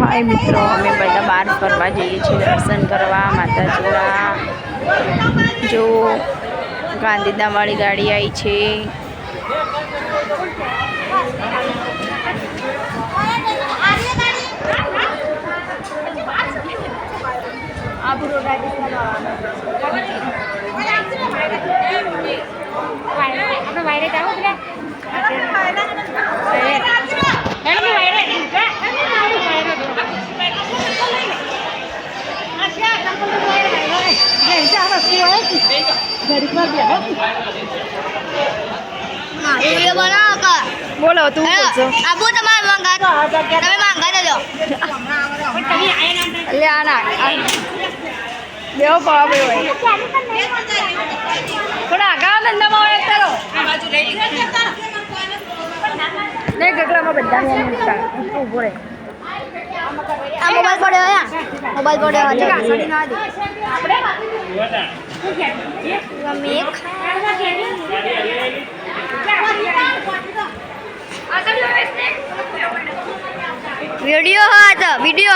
हाय मित्रों, अमे बधा बार फरवा जईए छीए दर्शन करवा माताजीना। जो गांधीधाम वाली गाड़ी आई छे। बोलो तू आबू तमार मांगा તમે માંગા દેજો લે આના દેવો પાવે હોય થોડા આગા ધંધામાં હોય કરો આ બાજુ લઈ લીધા ને ગગલામાં બધા ને ઊભો રહે આ મોબાઈલ પડ્યો હે મોબાઈલ પડ્યો આ ગાડી ના દે આપણે મેક वीडियो वीडियो